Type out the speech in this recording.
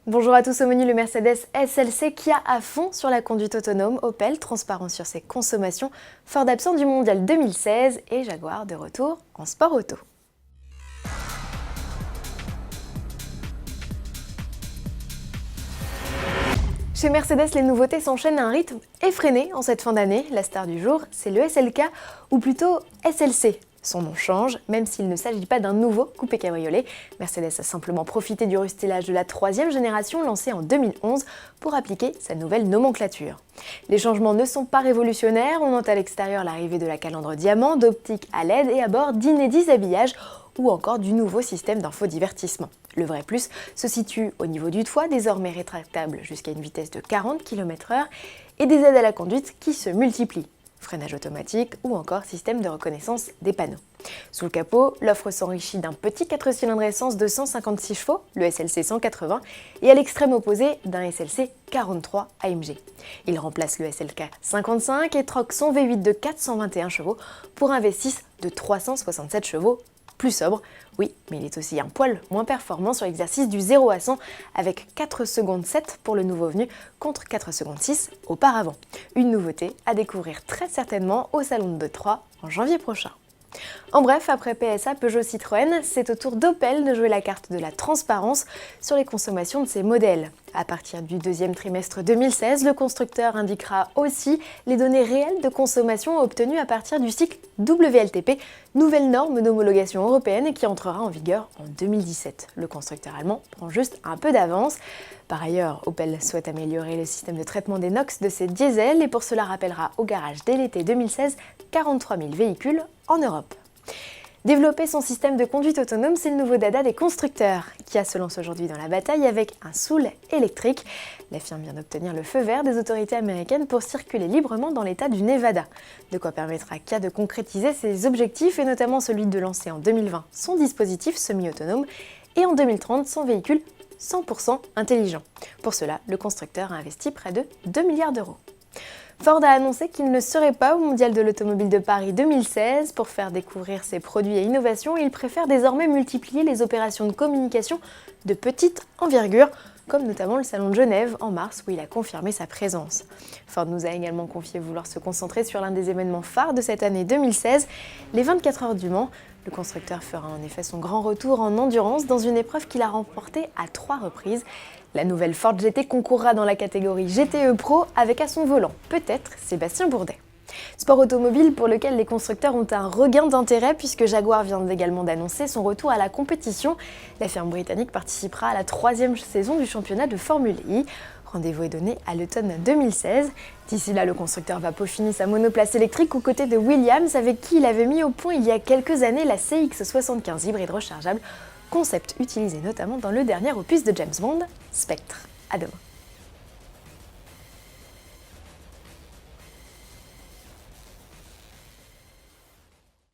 Bonjour à tous, au menu le Mercedes SLC Kia à fond sur la conduite autonome, Opel transparent sur ses consommations, Ford absent du mondial 2016 et Jaguar de retour en sport auto. Chez Mercedes, les nouveautés s'enchaînent à un rythme effréné en cette fin d'année. La star du jour, c'est le SLK, ou plutôt SLC. Son nom change, même s'il ne s'agit pas d'un nouveau coupé cabriolet. Mercedes a simplement profité du restylage de la troisième génération lancée en 2011 pour appliquer sa nouvelle nomenclature. Les changements ne sont pas révolutionnaires, on note à l'extérieur l'arrivée de la calandre diamant, d'optiques à LED et à bord d'inédits habillages ou encore du nouveau système d'infodivertissement. Le vrai plus se situe au niveau du toit, désormais rétractable jusqu'à une vitesse de 40 km/h, et des aides à la conduite qui se multiplient. Freinage automatique ou encore système de reconnaissance des panneaux. Sous le capot, l'offre s'enrichit d'un petit 4 cylindres essence de 156 chevaux, le SLC 180, et à l'extrême opposé d'un SLC 43 AMG. Il remplace le SLK 55 et troque son V8 de 421 chevaux pour un V6 de 367 chevaux, plus sobre, oui, mais il est aussi un poil moins performant sur l'exercice du 0 à 100 avec 4 secondes 7 pour le nouveau venu contre 4 secondes 6 auparavant. Une nouveauté à découvrir très certainement au Salon de Détroit en janvier prochain. En bref, après PSA, Peugeot, Citroën, c'est au tour d'Opel de jouer la carte de la transparence sur les consommations de ses modèles. À partir du deuxième trimestre 2016, le constructeur indiquera aussi les données réelles de consommation obtenues à partir du cycle WLTP, nouvelle norme d'homologation européenne qui entrera en vigueur en 2017. Le constructeur allemand prend juste un peu d'avance. Par ailleurs, Opel souhaite améliorer le système de traitement des NOx de ses diesels et pour cela rappellera au garage dès l'été 2016 43 000 véhicules en Europe. Développer son système de conduite autonome, c'est le nouveau dada des constructeurs. Kia se lance aujourd'hui dans la bataille avec un Soul électrique. La firme vient d'obtenir le feu vert des autorités américaines pour circuler librement dans l'état du Nevada. De quoi permettre à Kia de concrétiser ses objectifs et notamment celui de lancer en 2020 son dispositif semi-autonome et en 2030 son véhicule 100% intelligent. Pour cela, le constructeur a investi près de 2 milliards d'euros. Ford a annoncé qu'il ne serait pas au Mondial de l'Automobile de Paris 2016. Pour faire découvrir ses produits et innovations, il préfère désormais multiplier les opérations de communication de petite envergure, comme notamment le Salon de Genève en mars où il a confirmé sa présence. Ford nous a également confié vouloir se concentrer sur l'un des événements phares de cette année 2016, les 24 heures du Mans. Le constructeur fera en effet son grand retour en endurance dans une épreuve qu'il a remportée à 3 reprises. La nouvelle Ford GT concourra dans la catégorie GTE Pro avec à son volant, peut-être, Sébastien Bourdet. Sport automobile pour lequel les constructeurs ont un regain d'intérêt puisque Jaguar vient également d'annoncer son retour à la compétition. La firme britannique participera à la 3e saison du championnat de Formule I. Rendez-vous est donné à l'automne 2016. D'ici là, le constructeur va peaufiner sa monoplace électrique aux côtés de Williams avec qui il avait mis au point il y a quelques années la CX-75 hybride rechargeable, concept utilisé notamment dans le dernier opus de James Bond, Spectre. À demain.